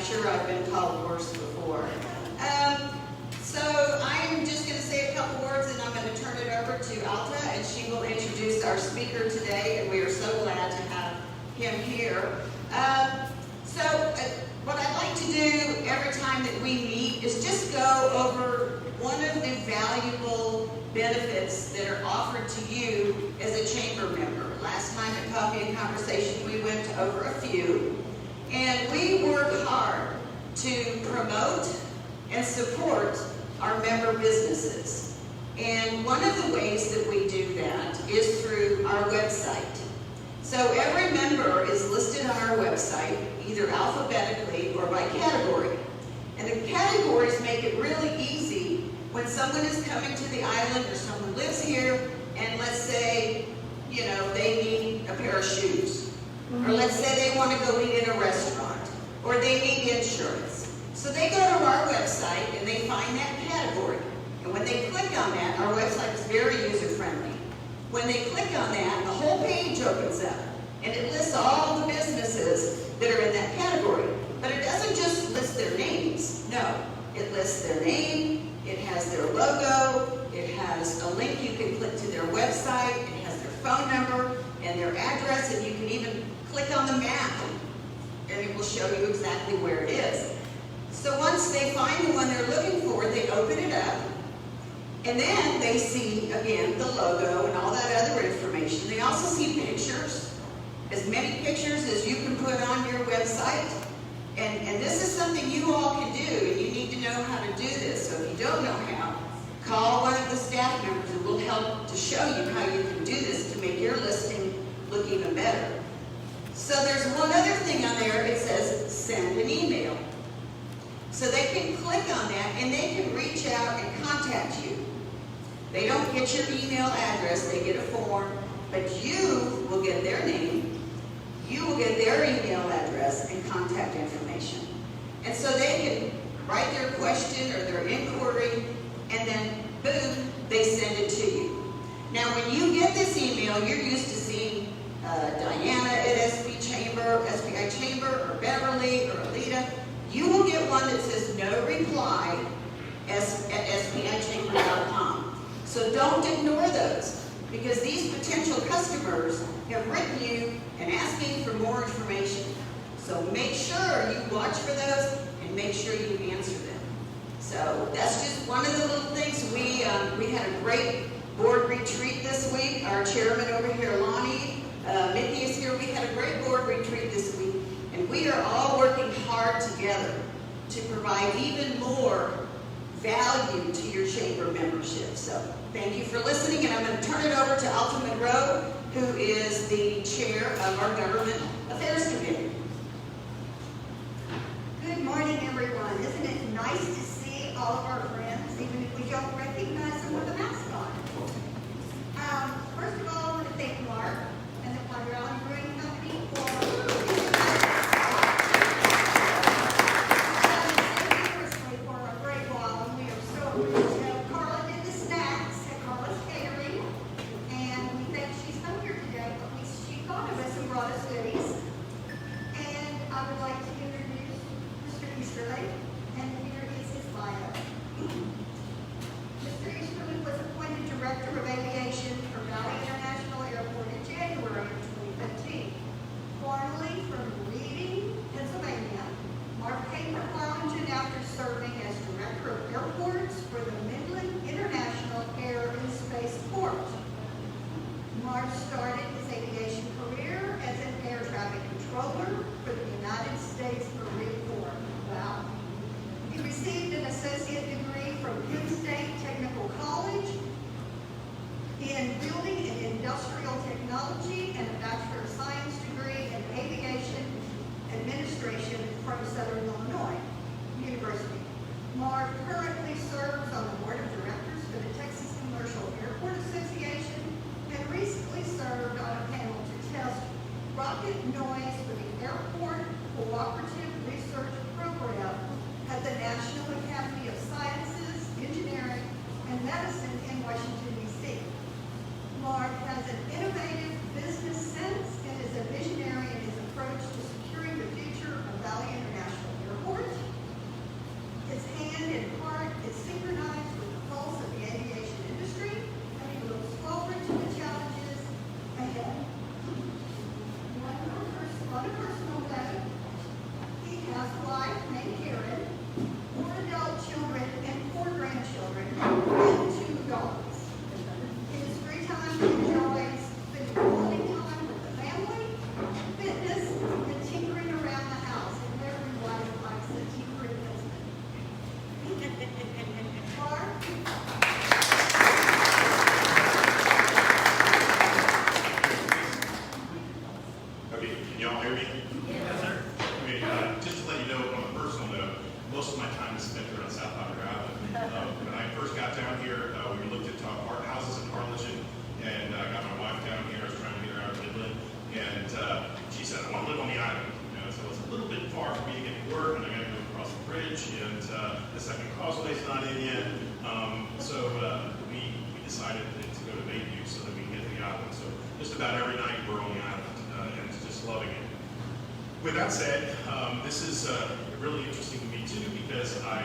sure I've been called worse before. So I'm just going to say a couple words, and I'm going to turn it over to Alta, and she will introduce our speaker today, and we are so glad to have him here. What I'd like to do every time that we meet is just go over one of the valuable benefits that are offered to you as a chamber member. Last time at Coffee and Conversation, we went over a few, and we work hard to promote and support our member businesses. And one of the ways that we do that is through our website. So every member is listed on our website, either alphabetically or by category. And the categories make it really easy when someone is coming to the island or someone lives here, and let's say, you know, they need a pair of shoes. Or let's say they want to go eat in a restaurant, or they need insurance. So they go to our website and they find that category. And when they click on that, our website is very user-friendly. When they click on that, the whole page opens up, and it lists all the businesses that are in that category. But it doesn't just list their names. No, it lists their name, it has their logo, it has a link you can click to their website, it has their phone number and their address, and you can even click on the map, and it will show you exactly where it is. So once they find the one they're looking for, they open it up, and then they see, again, the logo and all that other information. They also see pictures, as many pictures as you can put on your website. And this is something you all can do, and you need to know how to do this. So if you don't know how, call one of the staff members who will help to show you how you can do this to make your listing look even better. So there's one other thing on there. It says send an email. So they can click on that, and they can reach out and contact you. They don't get your email address, they get a form, but you will get their name, you will get their email address and contact information. And so they can write their question or their inquiry, and then boom, they send it to you. Now when you get this email, you're used to seeing Diana at SPI Chamber, or Beverly, or Alita. You will get one that says no reply at spichamber.com. So don't ignore those, because these potential customers have written you and asking for more information. So make sure you watch for those and make sure you answer them. So that's just one of the little things. We had a great board retreat this week. Our chairman over here, Lonnie, Mickey is here. We had a great board retreat this week, and we are all working hard together to provide even more value to your chamber membership. So thank you for listening, and I'm going to turn it over to Alta Monroe, who is the chair of our Government Affairs Committee. Good morning, everyone. Isn't it nice to see all of our friends, even if we don't recognize them with a mask on? First of all, I want to thank Mark and the Padre Island Brewing Company for a great while, and we are so appreciative. Karla did the snacks at Karla's Katering, and we think she's not here today, but she thought of us and brought us goodies. And I would like to introduce Mr. Esterly, and here is his bio. Mr. Esterly was appointed Director of Aviation for Valley International Airport in January of 2015. Formerly from Reading, Pennsylvania, Mark Haggenmiller Harlingen after serving as Director of Airports for the Midland International Air and Space Port. Mark started his aviation career as an air traffic controller for the United States Marine Corps. Wow. He received an associate degree from Penn State Technical College in Building and Industrial Technology and a Bachelor of Science degree in Aviation Administration from Southern Illinois University. Mark currently serves on the Board of Directors for the Texas Commercial Airport Association and recently served on a panel to test rocket noise for the Airport Cooperative Research Program at the National Academy of Sciences, Engineering, and Medicine in Washington, D.C. Mark has an innovative business sense and is a visionary in his approach to securing the future of Valley International Airport. Just to let you know, on a personal note, most of my time is spent around South Padre Island. When I first got down here, we looked at art houses in Harlingen, and I got my wife down here. I was trying to get her out of Midland, and she said, I want to live on the island. So it's a little bit far for me to get to work, and I got to go across the bridge, and the second causeway's not in yet. So we decided to go to Bayview so that we can get to the island. So just about every night we're on the island, and just loving it. With that said, this is really interesting to me too, because I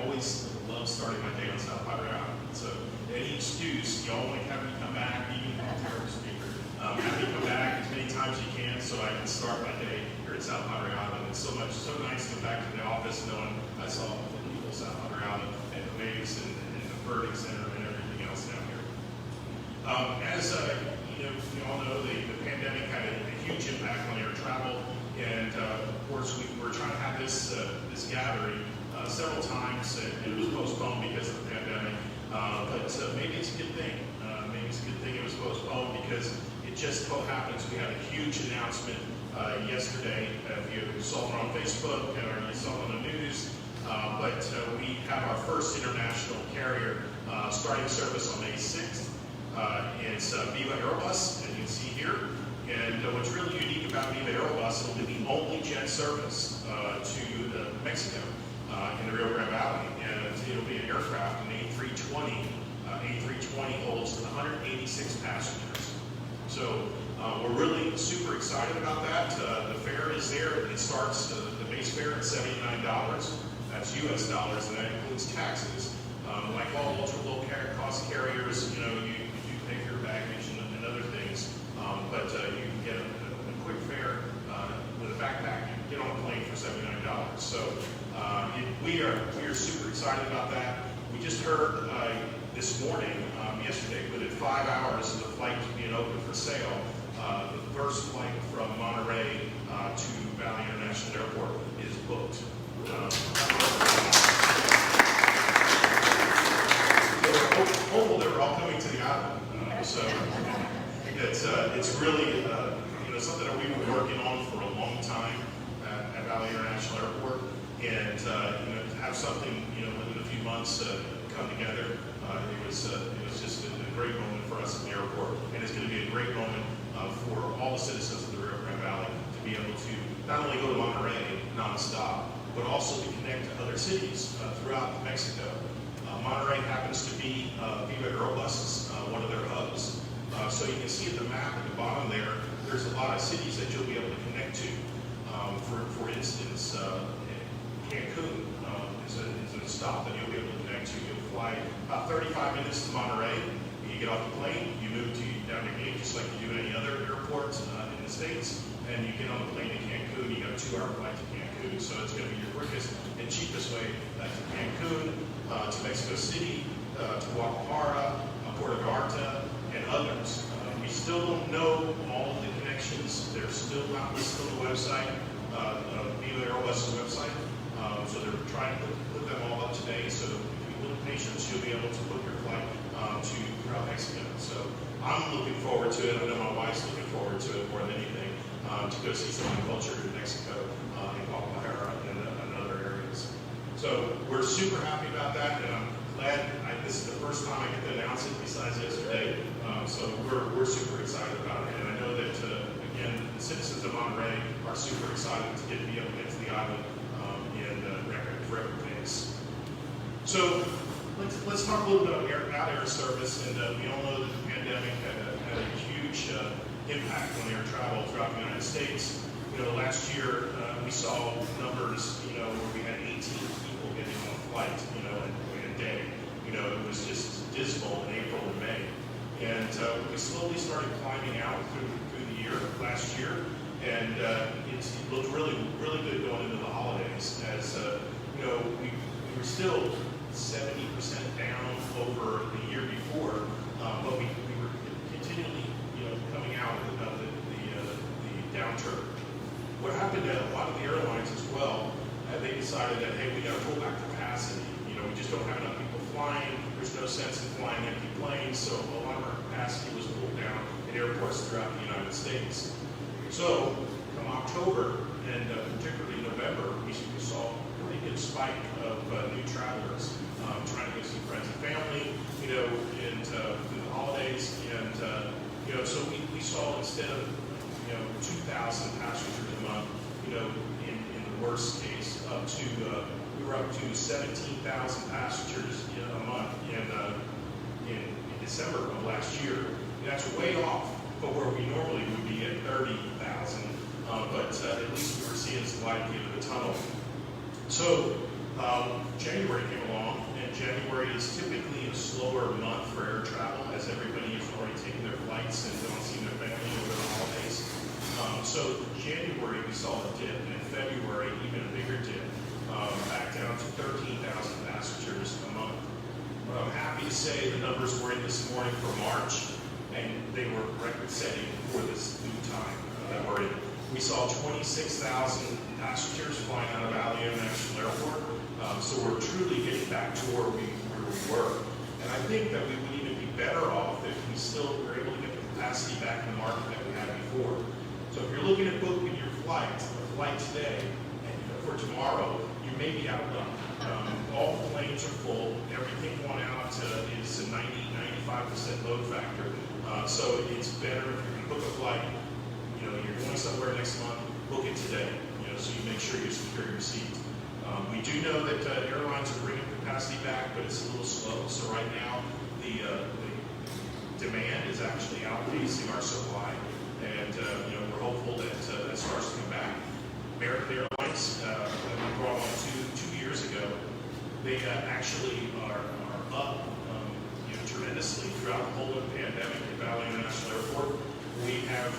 always love starting my day on South Padre Island. So any excuse, y'all want to have me come back, even if I'm a terrible speaker, have me come back as many times as you can so I can start my day here at South Padre Island. It's so nice to go back to the office knowing I saw the people of South Padre Island and the waves and the birding center and everything else down here. As you all know, the pandemic had a huge impact on air travel, and of course we were trying to have this gathering several times, and it was postponed because of the pandemic. But maybe it's a good thing. Maybe it's a good thing it was postponed, because it just so happens we had a huge announcement yesterday. If you saw it on Facebook or you saw it on the news, but we have our first international carrier starting service on May 6th. It's Viva Aerobus, as you can see here. And what's really unique about Viva Aerobus, it'll be the only jet service to Mexico in the Rio Grande Valley. And it'll be an aircraft, an A320. A320 holds 186 passengers. So we're really super excited about that. The fare is there. It starts, the base fare at $79. That's US dollars, and that includes taxes. Like all ultra-low cost carriers, you do pay for your baggage and other things, but you can get a quick fare with a backpack. You can get on a plane for $79. So we are super excited about that. We just heard this morning, yesterday, within 5 hours of the flight being open for sale, the first flight from Monterrey to Valley International Airport is booked. Hopeful that we're all coming to the island. So it's really something that we've been working on for a long time at Valley International Airport, and to have something within a few months come together, it was just a great moment for us at the airport, and it's going to be a great moment for all the citizens of the Rio Grande Valley to be able to not only go to Monterrey nonstop, but also to connect to other cities throughout Mexico. Monterrey happens to be Viva Aerobus, one of their hubs. So you can see at the map at the bottom there's a lot of cities that you'll be able to connect to. For instance, Cancun is a stop that you'll be able to connect to. You'll fly about 35 minutes to Monterrey. You get off the plane, you move down to gate just like you do any other airport in the States, and you get on the plane to Cancun. You got a 2-hour flight to Cancun, so it's going to be your quickest and cheapest way to Cancun, to Mexico City, to Guadalajara, Puerto Vallarta, and others. We still don't know all of the connections. They're still not listed on the website, Viva Aerobus' website. So they're trying to put them all up today. So if you look patience, you'll be able to book your flight throughout Mexico. So I'm looking forward to it. I know my wife's looking forward to it more than anything, to go see some of the culture in Mexico, in Guadalajara, and other areas. So we're super happy about that, and I'm glad this is the first time I get to announce it besides yesterday. So we're super excited about it, and I know that again the citizens of Monterrey are super excited to be able to get to the island in record pace. So let's talk a little bit about air service, and we all know that the pandemic had a huge impact on air travel throughout the United States. Last year we saw numbers, where we had 18 people getting on a flight, in a day. It was just dismal in April and May. And we slowly started climbing out through the year, last year, and it looked really, really good going into the holidays. As we were still 70% down over the year before, but we were continually, coming out of the downturn. What happened to a lot of the airlines as well, they decided that, hey, we got to pull back capacity. We just don't have enough people flying. There's no sense in flying empty planes, so a lot of our capacity was pulled down in airports throughout the United States. So, come October and particularly November, we saw a pretty good spike of new travelers trying to go see friends and family, and through the holidays, and so we saw instead of 2,000 passengers a month, in the worst case, we were up to 17,000 passengers a month in December of last year. And that's way off but where we normally would be at 30,000, but at least we were seeing some light at the end of the tunnel. So January came along, and January is typically a slower month for air travel, as everybody is already taking their flights and going to see their family over the holidays. So January we saw a dip, and in February even a bigger dip, back down to 13,000 passengers a month. But I'm happy to say the numbers were in this morning for March, and they were record-setting for this new time that we're in. We saw 26,000 passengers flying out of Valley International Airport, so we're truly getting back to where we were. And I think that we would even be better off if we still were able to get the capacity back in the market that we had before. So if you're looking at booking your flight today, and for tomorrow, you may be out of luck. All the planes are full. Everything going out is a 90-95% load factor. So it's better if you're going to book a flight. You're going somewhere next month, book it today. So you make sure you secure your seat. We do know that airlines are bringing capacity back, but it's a little slow. So right now, the demand is actually outpacing our supply, and we're hopeful that that starts to come back. American Airlines, that we brought on two years ago, they actually are up tremendously throughout the whole of the pandemic at Valley International Airport. We have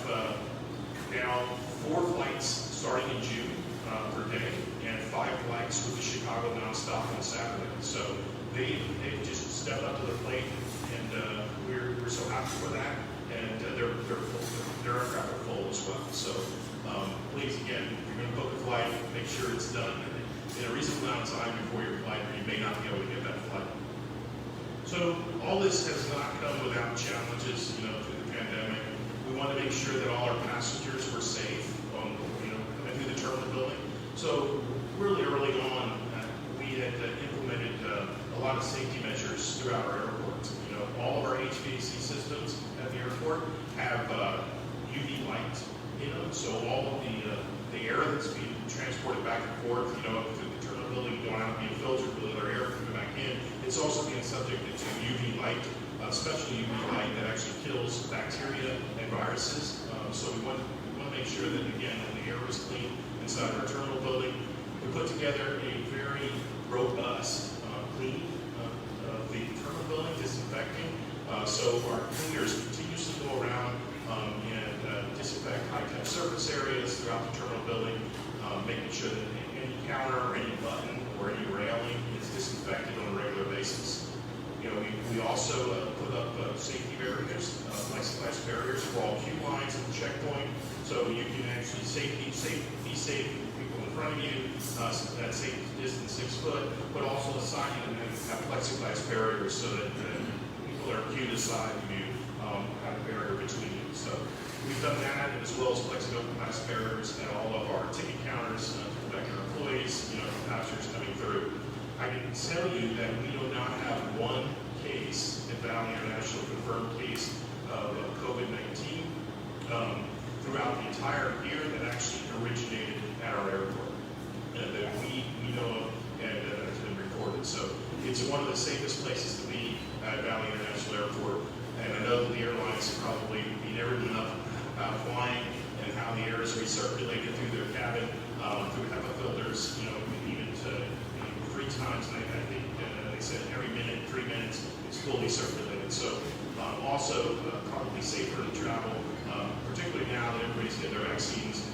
now 4 flights starting in June per day, and 5 flights with the Chicago nonstop on Saturday. So they've just stepped up to the plate, and we're so happy for that. And their aircraft are full as well. So please, again, if you're going to book a flight, make sure it's done in a reasonable amount of time before your flight, or you may not be able to get that flight. So all this has not come without challenges, through the pandemic. We want to make sure that all our passengers were safe, coming through the terminal building. So really early on, we had implemented a lot of safety measures throughout our airport. All of our HVAC systems at the airport have UV light in them, so all of the air that's being transported back and forth, through the terminal building, going out being filtered with other air coming back in, it's also being subjected to UV light, especially UV light that actually kills bacteria and viruses. So we want to make sure that, again, the air is clean inside our terminal building. We put together a very robust cleaning of the terminal building, disinfecting. So our cleaners continuously go around and disinfect high-touch surface areas throughout the terminal building, making sure that any counter or any button or any railing is disinfected on a regular basis. We also put up safety barriers, plexiglass barriers for all queue lines at the checkpoint, so you can actually be safe with people in front of you, that safe distance 6 foot, but also assigning them to have plexiglass barriers so that people that are queued aside of you have a barrier between you. So we've done that, as well as plexiglass barriers at all of our ticket counters to protect our employees, passengers coming through. I can tell you that we do not have one case at Valley International, confirmed case of COVID-19 throughout the entire year that actually originated at our airport that we know of and has been recorded. So it's one of the safest places to be at Valley International Airport. And I know that the airlines have probably been everything up about flying and how the air is recirculated through their cabin, through HEPA filters, even to 3 times, and I think they said every minute, 3 minutes, it's fully circulated. So also probably safer to travel, particularly now that everybody's getting their vaccines,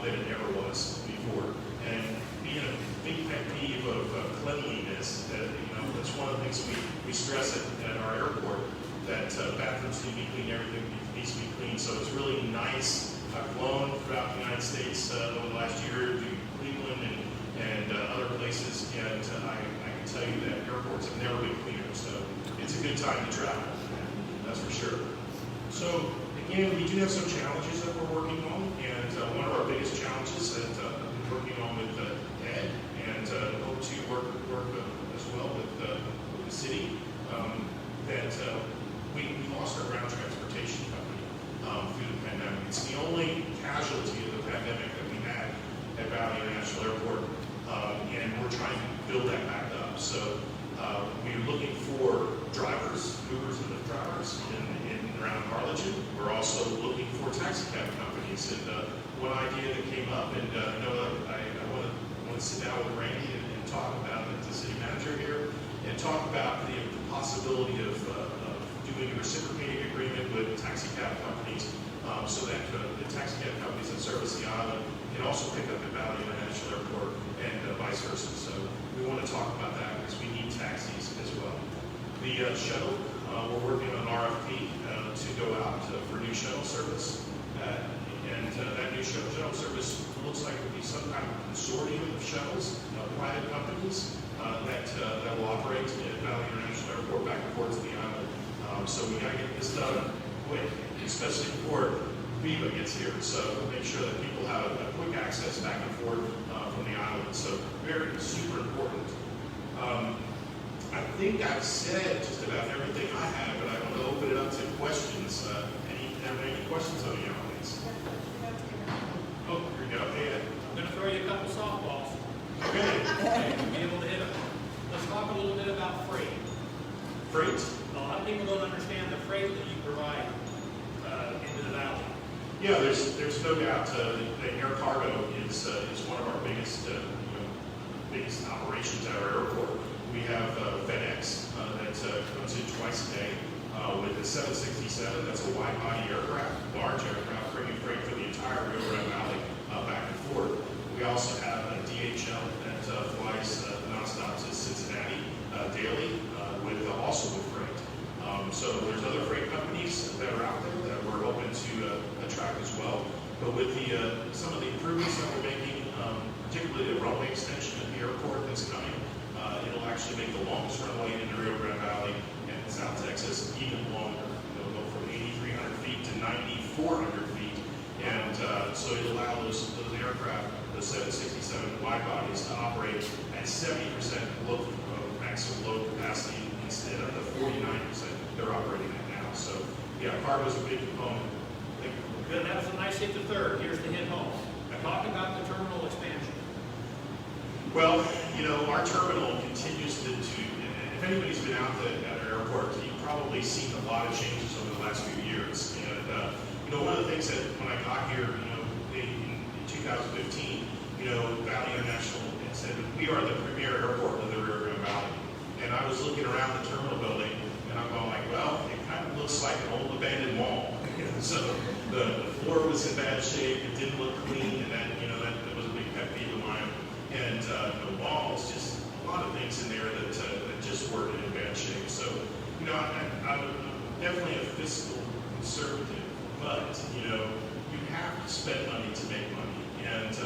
than it ever was before. And being a big pet peeve of cleanliness, that's one of the things we stress at our airport, that bathrooms need to be clean, everything needs to be clean. So it's really nice. I've flown throughout the United States over the last year to Cleveland and other places, and I can tell you that airports have never been cleaner. So it's a good time to travel, that's for sure. So again, we do have some challenges that we're working on, And one of our biggest challenges that I've been working on with Ed, and hope to work as well with the city, that we lost our ground transportation company through the pandemic. It's the only casualty of the pandemic that we had at Valley International Airport, and we're trying to build that back up. So we're looking for drivers, Ubers and Lyft drivers in around Harlingen. We're also looking for taxi cab companies. And one idea that came up, and I want to sit down with Randy and talk about it, the city manager here, and talk about the possibility of doing a reciprocating agreement with taxi cab companies, so that the taxi cab companies that service the island can also pick up at Valley International Airport and vice versa. So we want to talk about that because we need taxis as well. The shuttle, we're working on an RFP to go out for new shuttle service. And that new shuttle service looks like it will be some kind of consortium of shuttles, private companies that will operate at Valley International Airport back and forth to the island. So we got to get this done quick, especially before Viva gets here. So make sure that people have a quick access back and forth from the island. So super important. I think I've said just about everything I have, but I want to open it up to questions. Any questions on the islands? Oh, here we go. Hey, Ed. I'm going to throw you a couple softballs. Okay. You'll be able to hit them. Let's talk a little bit about freight. Freight? A lot of people don't understand the freight that you provide into the valley. Yeah, there's no doubt the air cargo is one of our biggest biggest operations at our airport. We have FedEx that comes in twice a day with the 767. That's a wide-body aircraft, large aircraft, bringing freight for the entire Rio Grande Valley back and forth. We also have a DHL that flies nonstop to Cincinnati daily, also with freight. So there's other freight companies that are out there that we're hoping to attract as well. But with some of the improvements that we're making, particularly the runway extension at the airport that's coming, it'll actually make the longest runway in the Rio Grande Valley and in South Texas even longer. It'll go from 8,300 feet to 9,400 feet. And so it'll allow those aircraft, the 767 wide bodies, to operate at 70% maximum load capacity instead of the 49% they're operating at now. So yeah, cargo is a big component. Good, that was a nice hit to third. Here's the hit home. Talk about the terminal expansion. Well, our terminal continues to if anybody's been out at our airport, you've probably seen a lot of changes over the last few years. And one of the things that when I got here, in 2015, Valley International said we are the premier airport of the Rio Grande Valley. And I was looking around the terminal building, and I'm going like, well, it kind of looks like an old abandoned mall. So the floor was in bad shape, it didn't look clean, and that was a big pet peeve of mine. And the walls, just a lot of things in there that just weren't in bad shape. So, I'm definitely a fiscal conservative, but you have to spend money to make money. And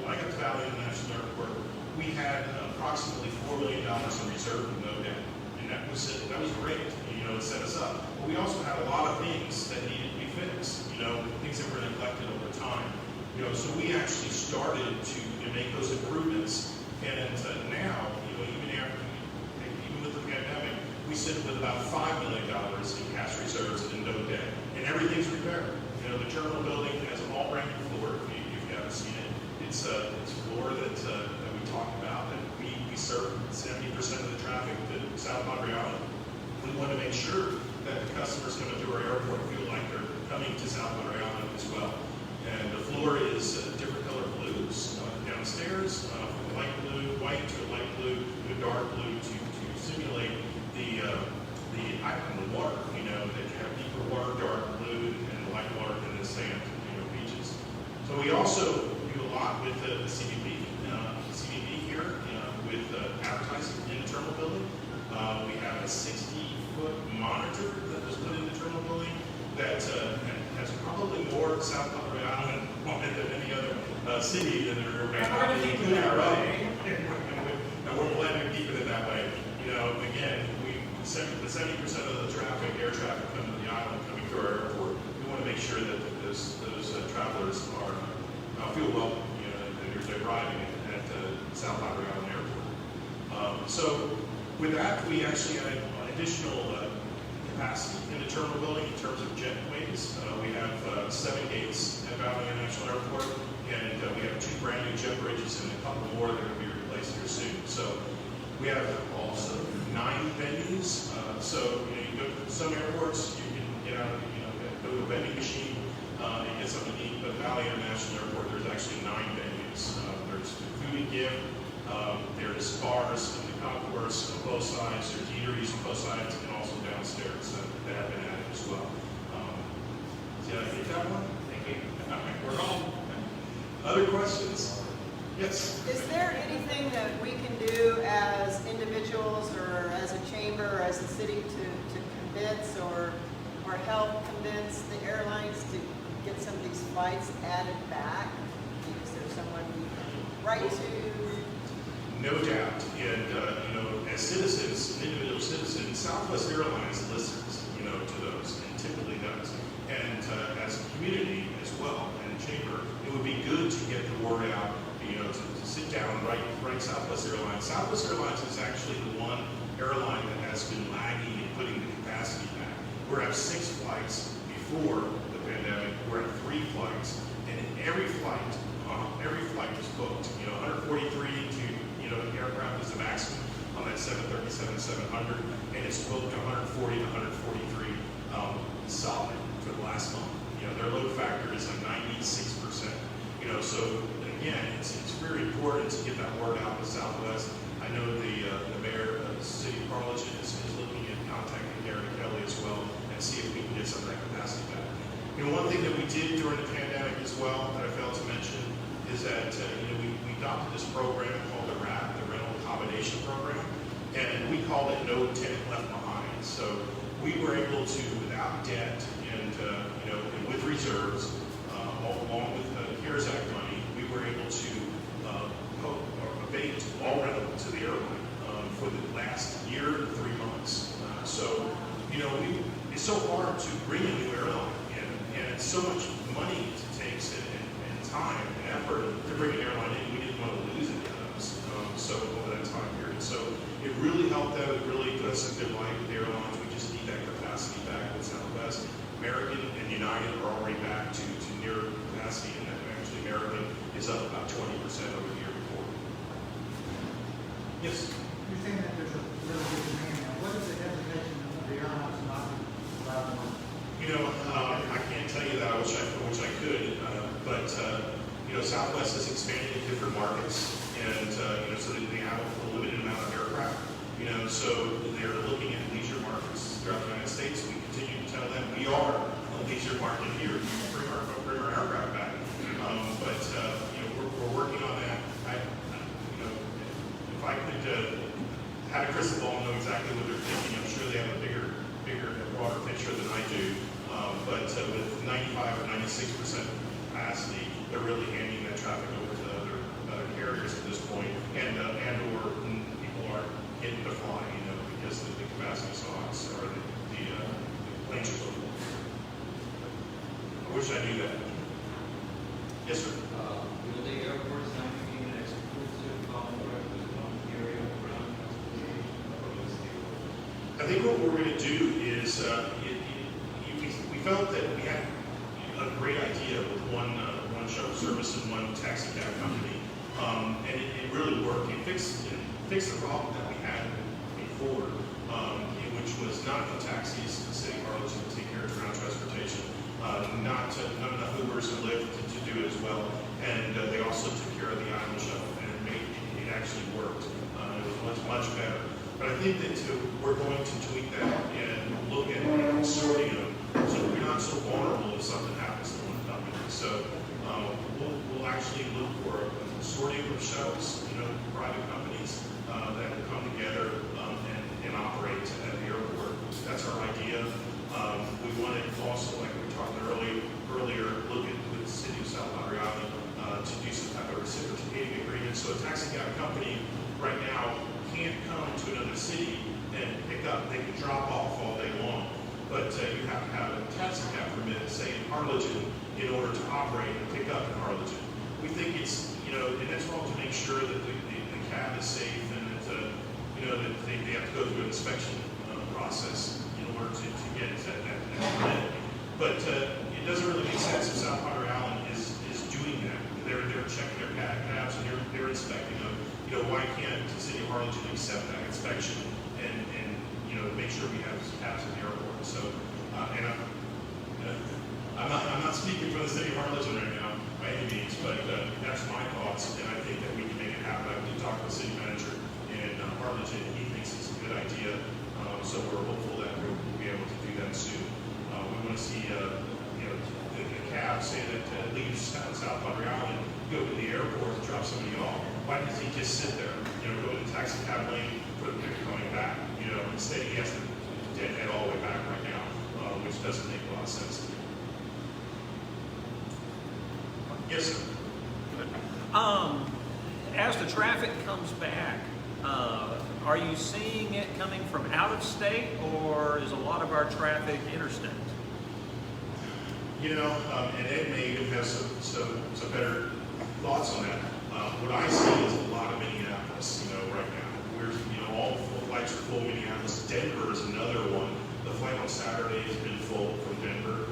when I got to Valley International Airport, we had approximately $4 million in reserve with no debt, and that was great. It set us up. But we also had a lot of things that needed to be fixed. Things that were neglected over time. So we actually started to make those improvements, and now, even with the pandemic, we sit with about $5 million in cash reserves and no debt, and everything's repaired. The terminal building has an all brand new floor. If you haven't seen it, it's a floor that we talked about, and we serve 70% of the traffic to South Padre Island. We want to make sure that the customers coming to our airport feel like they're coming to South Padre Island as well. And the floor is different color blues downstairs, from light blue, white to a light blue to a dark blue to simulate the water. That you have deeper water, dark blue, and light water in the sand, beaches. So we also do a lot with the CBP here with advertising in the terminal building. We have a 60-foot monitor that was put in the terminal building that has probably more South Padre Island on it than any other city in the Rio Grande Valley. And we're planning to keep it that way. Again, the 70% of the traffic, air traffic coming to the island, coming through our airport, we want to make sure that those travelers are So with that, we actually added additional capacity in the terminal building in terms of jetways. We have 7 gates at Valley International Airport, and we have 2 brand new jet bridges and a couple more that are going to be replaced here soon. So we have also 9 venues. So you go to some airports, you can get out, go to a vending machine and get something to eat. But Valley International Airport, there's actually 9 venues. There's food and gift. There's bars in the concourse on both sides. There's eateries on both sides, and also downstairs that have been added as well. Did I get that one? Thank you. We're home. Other questions? Yes. Is there anything that we can do as individuals or as a chamber or as a city to convince or help convince the airlines to get some of these flights added back? Is there someone we can write to? No doubt. And, as citizens, individual citizens, Southwest Airlines listens, to those and typically does. And as a community as well, and a chamber, it would be good to get the word out, to sit down and write Southwest Airlines. Southwest Airlines is actually the one airline that has been lagging in putting the capacity back. We're at 6 flights before the pandemic. We're at 3 flights, and every flight was booked. 143 to the aircraft is the maximum on that 737-700, and it's booked 140 to 143 solid for the last month. Their load factor is like 96%. So again, it's very important to get that word out to Southwest. I know the mayor of the city of Harlingen is looking at contacting Gary Kelly as well and see if we can get some of that capacity back. One thing that we did during the pandemic as well that I failed to mention is that we adopted this program called the RAP, the Rental Accommodation Program, and we called it No Tenant Left Behind. So we were able to, without debt and with reserves, along with the CARES Act money, we were able to abate all rental to the airline for the last year to 3 months. So it's so hard to bring a new airline in, and it's so much money it takes and time and effort to bring an airline in. We didn't want to lose it so over that time period. So it really helped out. It really put us in good light with the airlines. We just need that capacity back with Southwest. American and United are already back to near capacity, and actually American is up about 20% over the year before. Yes? You're saying that there's a really good demand now. What is the hesitation of the airlines not allowing more? I can't tell you that. I wish I could, but Southwest has expanded in different markets, and so they have a limited amount of aircraft. So they're looking at leisure markets throughout the United States. We continue to tell them we are a leisure market here. Bring our aircraft back. But we're working on that. If I could have a crystal ball and know exactly what they're thinking, I'm sure they have a bigger, broader picture than I do. But with 95 or 96% capacity, they're really handing that traffic over to other carriers at this point, and or people aren't getting to fly, because the capacity is so high, or the planes are so full. I wish I knew that. Yes, sir. Will the airport sign an exclusive contract with Monterrey around transportation? I think what we're going to do is we felt that we had a great idea with one shuttle service and one taxi cab company, and it really worked. It fixed the problem that we had before, which was not enough taxis in the city of Harlingen to take care of ground transportation, not enough Ubers and Lyft to do it as well, and they also took care of the island shuttle, and it actually worked. It was much better. But I think that we're going to tweak that and look at a consortium so that we're not so vulnerable if something happens to one company. So we'll actually look for a consortium of shuttles, private companies that will come together and operate at the airport. That's our idea. We want to also, like we talked earlier, look at with the city of South Padre Island to do some type of reciprocating agreement. So a taxi cab company right now can't come to another city and pick up. They can drop off all day long, but you have to have a taxi cab permit, say in Harlingen, in order to operate and pick up in Harlingen. We think it's, and that's all to make sure that the cab is safe and that that they have to go through an inspection process in order to get that permit. But it doesn't really make sense if South Padre Island is doing that. They're checking their cabs and they're inspecting them. Why can't the city of Harlingen accept that inspection and make sure we have cabs at the airport? So, and I'm not speaking for the city of Harlingen right now by any means, but that's my thoughts, and I think that we can make it happen. I did talk to the city manager in Harlingen, and he thinks it's a good idea. So we're hopeful that we'll be able to do that soon. We want to see, the cab say that leaves South Padre Island, go to the airport and drop somebody off. Why does he just sit there? Go to the taxi cab lane for the picture coming back. Instead he has to head all the way back right now, which doesn't make a lot of sense to me. Yes, sir. As the traffic comes back, are you seeing it coming from out of state, or is a lot of our traffic interstate? And Ed may even have some better thoughts on that. What I see is a lot of Minneapolis, right now. All the flights are full Minneapolis. Denver is another one. The flight on Saturday has been full from Denver,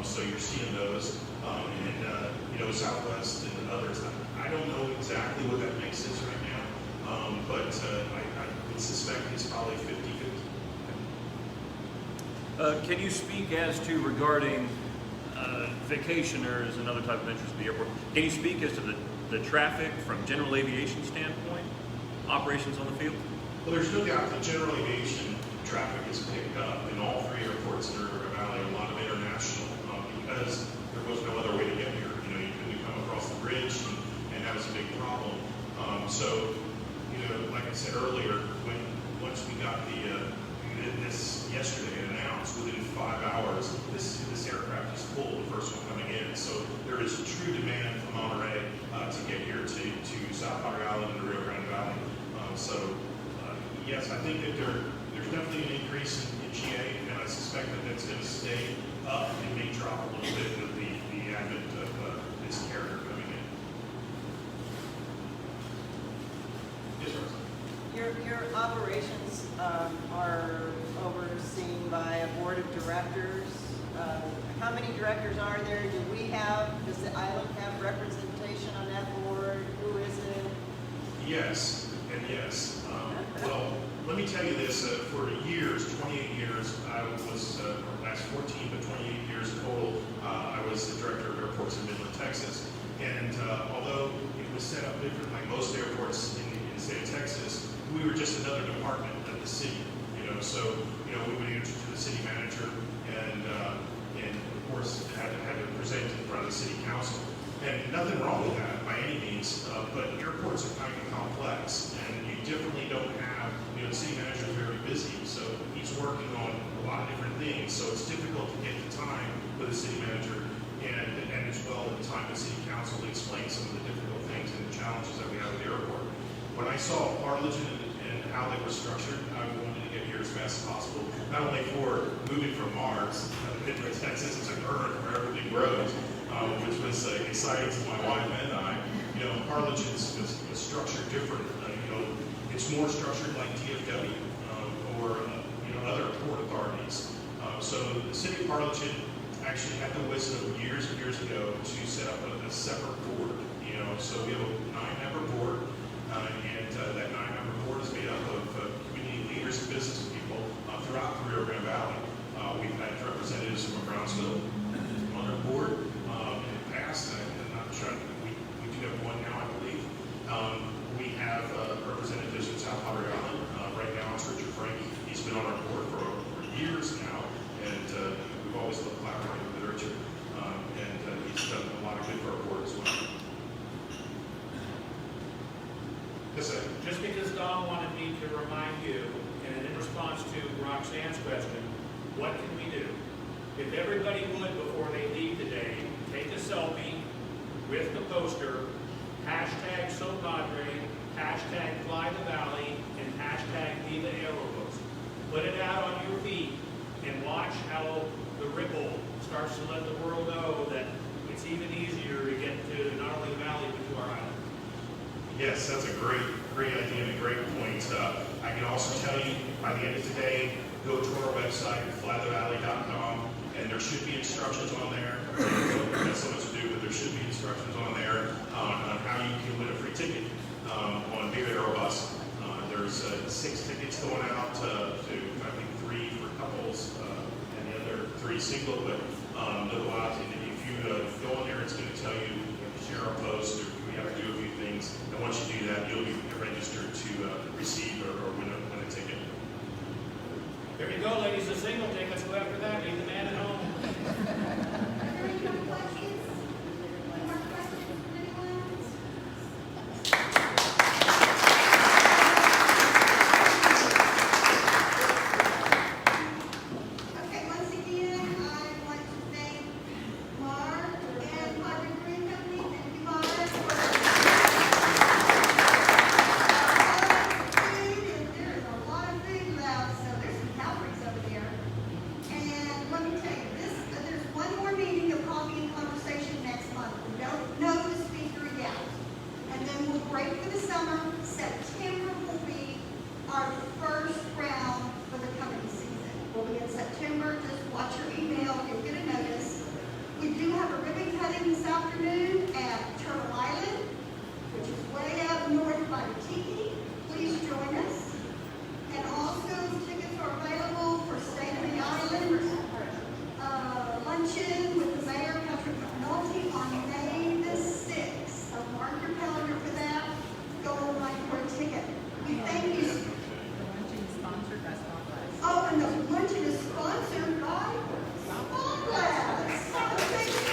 so you're seeing those. And Southwest and others. I don't know exactly what that mix is right now, but I would suspect it's probably 50-50. Can you speak as to regarding vacationers and other type of interest at the airport? Can you speak as to the traffic from general aviation standpoint, operations on the field? Well, there's no doubt that general aviation traffic is picked up in all three airports in the River Valley, a lot of international, because there was no other way to get here. You couldn't come across the bridge, and that was a big problem. So, like I said earlier, once we got this yesterday announced, within 5 hours, this aircraft is full, the first one coming in. So there is true demand from Monterrey to get here to South Padre Island and the Rio Grande Valley. Yes, I think that there's definitely an increase in GA, and I suspect that that's going to stay up and may drop a little bit with the advent of this carrier coming in. Yes, sir. Your operations are overseen by a board of directors. How many directors are there? Does the island have representation on that board? Who is it? Yes, and yes. Well, let me tell you this, for years, 28 years, I was, last 14, but 28 years total, I was the director of airports in Midland, Texas. And although it was set up different like most airports in the state of Texas, we were just another department of the city, So, we would answer to the city manager and of course, had to present in front of the city council. And nothing wrong with that by any means, but airports are kind of complex, and you definitely don't have, the city manager is very busy, so he's working on a lot of different things, so it's difficult to get the time with the city manager and as well the time with city council to explain some of the difficult things and the challenges that we have at the airport. When I saw Harlingen and how they were structured, I wanted to get here as fast as possible, not only for moving from Mars, Midland, Texas, to Earth, where everything grows, which was exciting to my wife and I. Harlingen was structured different. It's more structured like DFW or other port authorities. So the city of Harlingen actually had the wisdom years and years ago to set up a separate board. So we have a 9-member board, and that 9-member board is made up of community leaders and business people throughout the Rio Grande Valley. We've had representatives from Brownsville on our board in the past. I'm not sure, we do have one now, I believe. We have representatives from South Padre Island. Right now it's Richard Frankie. He's been on our board for years now, and we've always loved collaborating with Richard. And he's done a lot of good for our board as well. Yes, sir. Just because Don wanted me to remind you, and in response to Roxanne's question, what can we do? If everybody would, before they leave today, take a selfie with the poster, hashtag #SoPadre, hashtag Fly the Valley, and hashtag Viva Aerobus. Put it out on your feed and watch how the ripple starts to let the world know that it's even easier to get to not only the valley, but to our island. Yes, that's a great idea and a great point. I can also by the end of today, go to our website, flythevalley.com, and there should be instructions on there. We've got so much to do, but there should be instructions on there on how you can win a free ticket on Viva Aerobus. There's 6 tickets going out to I think 3 for couples and the other 3 single, but otherwise, if you go on there, it's going to tell you, share our post, or we have to do a few things, and once you do that, you'll be registered to receive or win a ticket. There you go, ladies, the single tickets. Go after that. Leave the man at home. Are there any more questions? Any more questions from anyone? Okay, once again, I want to thank Mark and Padre Island Brewing Co. Thank you, Mark, for food, and there is a lot of food left, so there's some calories over there. And let me tell you, there's one more meeting of coffee and conversation next month. We don't know the speaker yet. And then we'll break for the summer. September will be our first round for the coming season. We'll be in September. Just watch your email. You'll get a notice. We do have a ribbon cutting this afternoon at Turtle Island, which is way up north by the Tiki. Please join us. And also, tickets are available for State of the Island luncheon with the mayor, Patrick McNulty, on May the 6th. So mark your calendar for that. Go online for a ticket. We thank you. Oh, and the luncheon is sponsored by Spotlight. Thank you.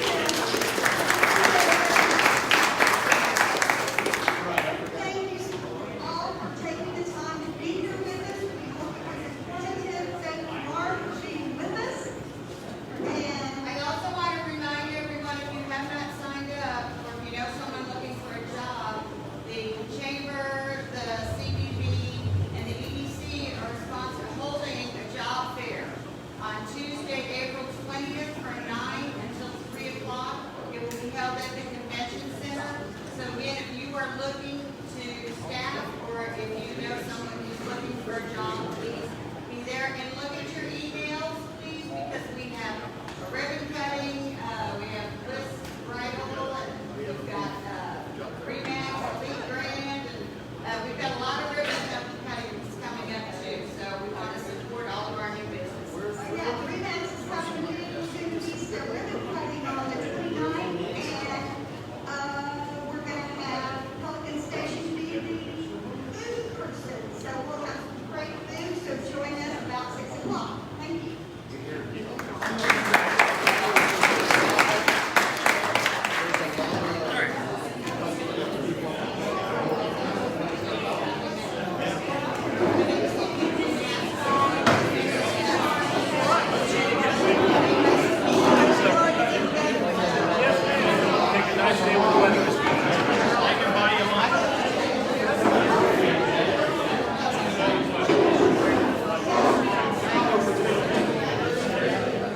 Thank you all for taking the time to be here with us. We hope it was informative. Thank you, Mark, for being with us. And I also want to remind everyone, if you have not signed up, or if you know someone looking for a job, the Chamber, the CBB, and the EDC are holding a job fair on Tuesday, April 20th from 9 until 3 o'clock. It will be held at the Convention Center. So again, if you are looking to staff, or if you know someone who's looking for a job,